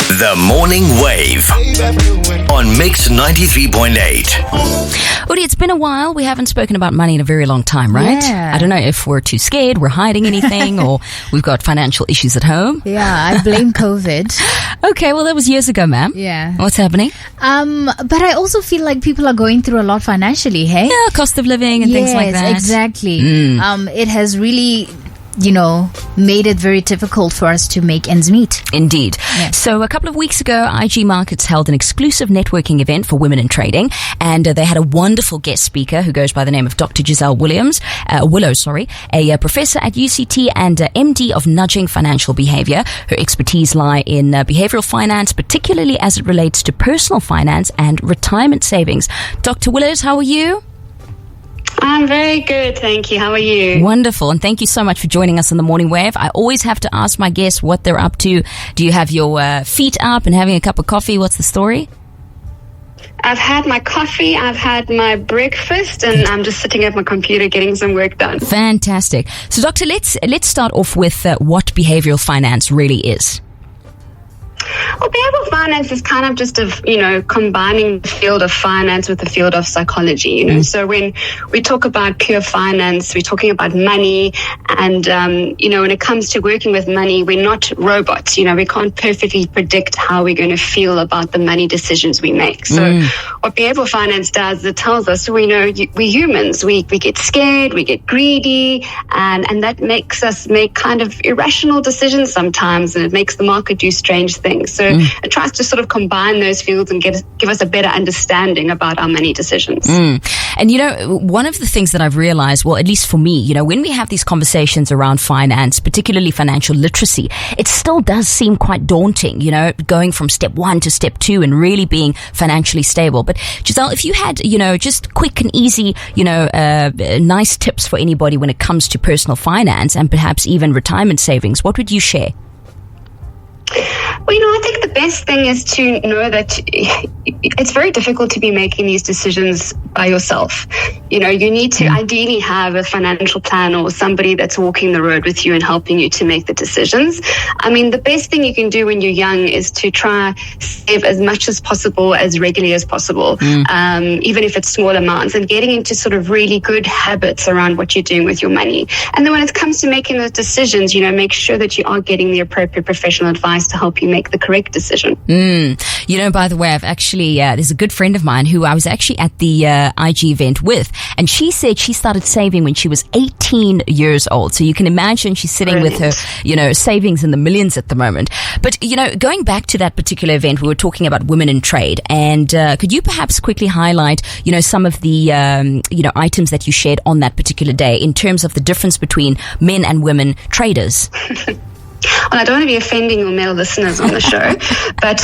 The Morning Wave on Mix 93.8. Udi, it's been a while. We haven't spoken about money in a very long time, right? Yeah. I don't know if we're too scared, we're hiding anything, or we've got financial issues at home. Yeah, I blame COVID. Okay, well, that was years ago, ma'am. Yeah. What's happening? But I also feel like people are going through a lot financially, hey? Yeah, cost of living and things like that. Yes, exactly. It has really, made it very difficult for us to make ends meet. Indeed. Yeah. So a couple of weeks ago, IG Markets held an exclusive networking event for women in trading, and they had a wonderful guest speaker who goes by the name of Dr. Gizelle Willows, a professor at UCT and MD of Nudging Financial Behaviour. Her expertise lie in behavioural finance, particularly as it relates to personal finance and retirement savings. Dr. Willows, how are you? I'm very good, thank you. How are you? Wonderful, and thank you so much for joining us on the Morning Wave. I always have to ask my guests what they're up to. Do you have your feet up and having a cup of coffee? What's the story? I've had my coffee, I've had my breakfast, and I'm just sitting at my computer getting some work done. Fantastic. So, Doctor, let's start off with what behavioural finance really is. Well, behavioral finance is kind of just combining the field of finance with the field of psychology, So when we talk about pure finance, we're talking about money. And, when it comes to working with money, we're not robots. We can't perfectly predict how we're going to feel about the money decisions we make. So what behavioral finance does, it tells us, we're humans. We get scared, we get greedy, and that makes us make kind of irrational decisions sometimes, and it makes the market do strange things. So it tries to sort of combine those fields and give us a better understanding about our money decisions. And, one of the things that I've realized, well, at least for me, when we have these conversations around finance, particularly financial literacy, it still does seem quite daunting, going from step 1 to step 2 and really being financially stable. But Gizelle, if you had, just quick and easy, nice tips for anybody when it comes to personal finance and perhaps even retirement savings, what would you share? Well, I think the best thing is to know that it's very difficult to be making these decisions by yourself. You need to ideally have a financial plan or somebody that's walking the road with you and helping you to make the decisions. I mean, the best thing you can do when you're young is to try save as much as possible, as regularly as possible, even if it's small amounts, and getting into sort of really good habits around what you're doing with your money. And then when it comes to making those decisions, make sure that you are getting the appropriate professional advice to help you make the correct decision. By the way, I've actually, there's a good friend of mine who I was actually at the IG event with, and she said she started saving when she was 18 years old. So you can imagine she's sitting with her, savings in the millions at the moment. But, going back to that particular event, we were talking about women in trade, and could you perhaps quickly highlight, some of the, items that you shared on that particular day in terms of the difference between men and women traders? Well, I don't want to be offending your male listeners on the show, but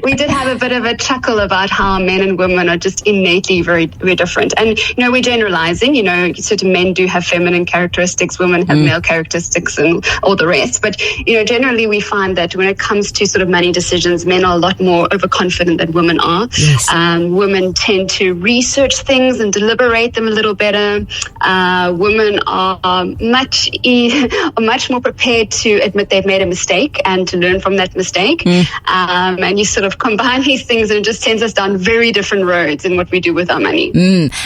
we did have a bit of a chuckle about how men and women are just innately very, very different. And, we're generalizing, certain men do have feminine characteristics, women have male characteristics and all the rest. But, generally we find that when it comes to sort of money decisions, men are a lot more overconfident than women are. Yes. Women tend to research things and deliberate them a little better. Women are much more prepared to admit they've made a mistake and to learn from that mistake. And you sort of combine these things and it just sends us down very different roads in what we do with our money.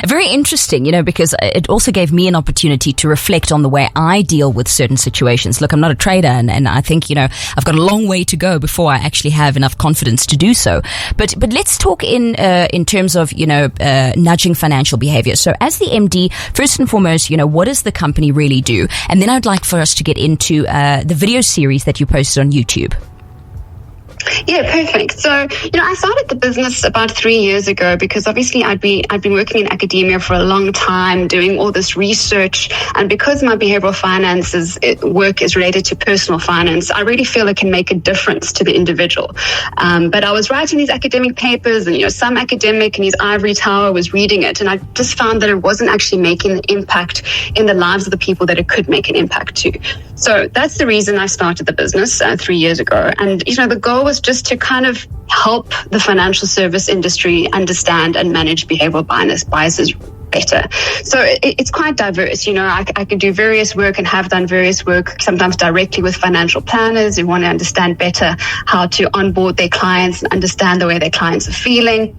Very interesting, because it also gave me an opportunity to reflect on the way I deal with certain situations. Look, I'm not a trader, and I think, I've got a long way to go before I actually have enough confidence to do so. But let's talk in terms of, nudging financial behavior. So as the MD, first and foremost, what does the company really do? And then I'd like for us to get into the video series that you posted on YouTube. Yeah, perfect. So, I started the business about 3 years ago because obviously I'd been working in academia for a long time, doing all this research, and because my behavioral finance work is related to personal finance, I really feel it can make a difference to the individual. But I was writing these academic papers, and some academic in his ivory tower was reading it, and I just found that it wasn't actually making an impact in the lives of the people that it could make an impact to. So that's the reason I started the business 3 years ago. And, the goal was just to kind of help the financial service industry understand and manage behavioral biases better. So it's quite diverse. I can do various work and have done various work, sometimes directly with financial planners who want to understand better how to onboard their clients and understand the way their clients are feeling.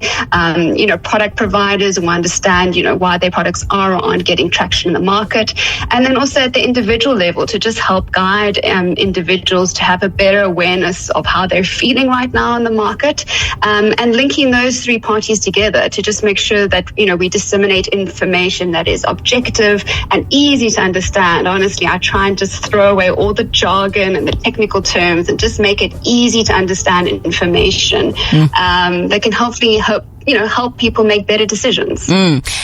Product providers who understand, why their products are or aren't getting traction in the market. And then also at the individual level to just help guide individuals to have a better awareness of how they're feeling right now in the market, and linking those three parties together to just make sure that, we disseminate information that is objective and easy to understand. Honestly, I try and just throw away all the jargon and the technical terms and just make it easy to understand information that can hopefully help people make better decisions.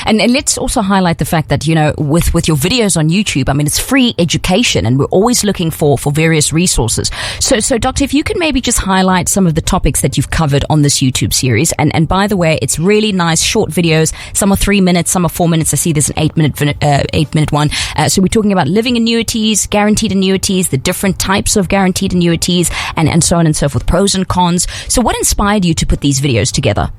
And let's also highlight the fact that, with your videos on YouTube, it's free education and we're always looking for various resources. So Doctor, if you can maybe just highlight some of the topics that you've covered on this YouTube series. And by the way, it's really nice short videos. Some are 3 minutes, some are 4 minutes. I see there's an 8-minute one. So we're talking about living annuities, guaranteed annuities, the different types of guaranteed annuities, and so on and so forth, pros and cons. So what inspired you to put these videos together?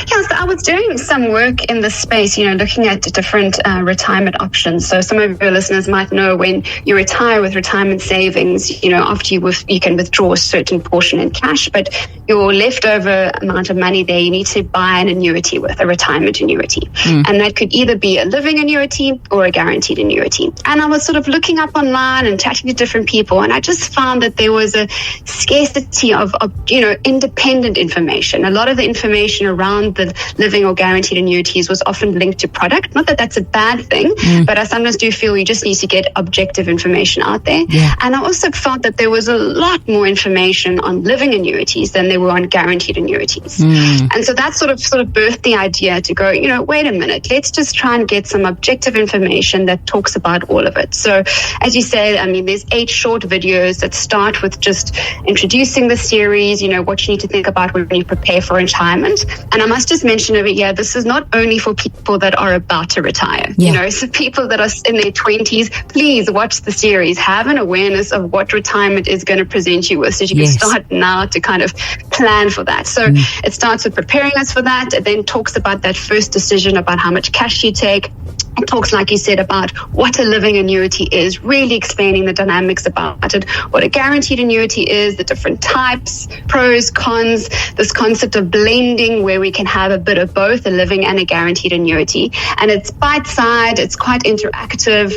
Yeah, so I was doing some work in this space, looking at different retirement options. So some of your listeners might know when you retire with retirement savings, after you can withdraw a certain portion in cash, but your leftover amount of money there, you need to buy an annuity with, a retirement annuity. And that could either be a living annuity or a guaranteed annuity. And I was sort of looking up online and chatting to different people, and I just found that there was a scarcity of independent information. A lot of the information around the living or guaranteed annuities was often linked to product. Not that that's a bad thing, but I sometimes do feel you just need to get objective information out there. Yeah. And I also felt that there was a lot more information on living annuities than there were on guaranteed annuities. And so that sort of birthed the idea to go, wait a minute, let's just try and get some objective information that talks about all of it. So as you said, there's 8 short videos that start with just introducing the series, what you need to think about when you prepare for retirement. And I must just mention over here, this is not only for people that are about to retire. So people that are in their 20s, please watch the series. Have an awareness of what retirement is going to present you with, so you can start now to kind of plan for that. So it starts with preparing us for that. It then talks about that first decision about how much cash you take. It talks, like you said, about what a living annuity is, really explaining the dynamics about it, what a guaranteed annuity is, the different types, pros, cons, this concept of blending where we can have a bit of both, a living and a guaranteed annuity. And it's bite-sized, it's quite interactive,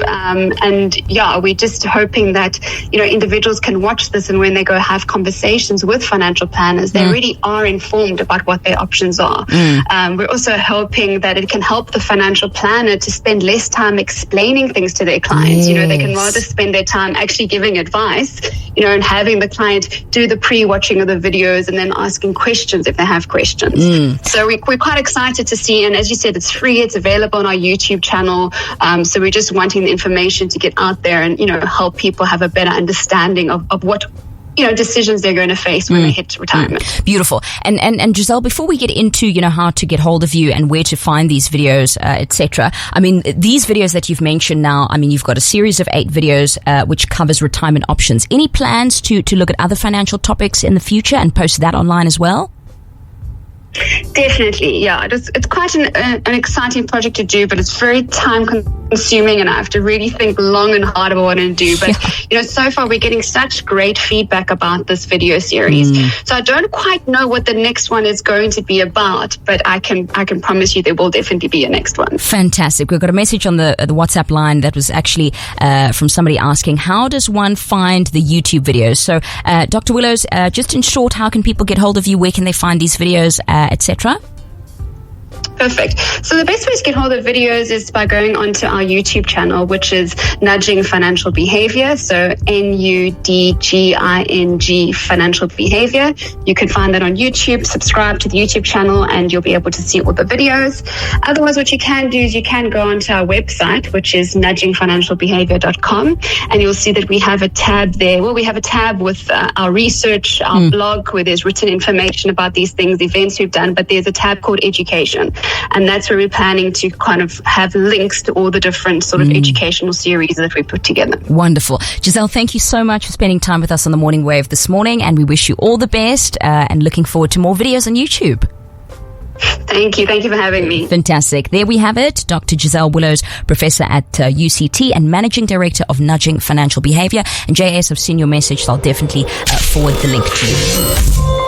we're just hoping that, individuals can watch this, and when they go have conversations with financial planners, they really are informed about what their options are. We're also hoping that it can help the financial planner to spend less time explaining things to their clients. They can rather spend their time actually giving advice, and having the client do the pre-watching of the videos and then asking questions if they have questions. So we're quite excited to see, and as you said, it's free, it's available on our YouTube channel. So we're just wanting the information to get out there and, help people have a better understanding of what decisions they're going to face when they hit retirement. Beautiful. And Gizelle, before we get into, how to get hold of you and where to find these videos, etc. These videos that you've mentioned now, you've got a series of 8 videos, which covers retirement options. Any plans to look at other financial topics in the future and post that online as well? Definitely, yeah. It's quite an exciting project to do, but it's very time consuming, and I have to really think long and hard about what I'm going to do. But so far we're getting such great feedback about this video series. So I don't quite know what the next one is going to be about, but I can promise you there will definitely be a next one. Fantastic. We've got a message on the WhatsApp line that was actually from somebody asking, how does one find the YouTube videos? So Dr. Willows, just in short, how can people get hold of you? Where can they find these videos, etc.? Perfect. So the best way to get hold of videos is by going onto our YouTube channel, which is Nudging Financial Behavior. So NUDGING Financial Behavior. You can find that on YouTube. Subscribe to the YouTube channel and you'll be able to see all the videos. Otherwise, what you can do is you can go onto our website, which is nudgingfinancialbehavior.com, and you'll see that we have a tab there. Well, we have a tab with our research, our blog, where there's written information about these things, the events we've done, but there's a tab called Education. And that's where we're planning to kind of have links to all the different sort of educational series that we put together. Wonderful. Gizelle, thank you so much for spending time with us on the Morning Wave this morning, and we wish you all the best and looking forward to more videos on YouTube. Thank you. Thank you for having me. Fantastic. There we have it. Dr. Gizelle Willows, professor at UCT and managing director of Nudging Financial Behavior. And JS, I've seen your message, so I'll definitely forward the link to you.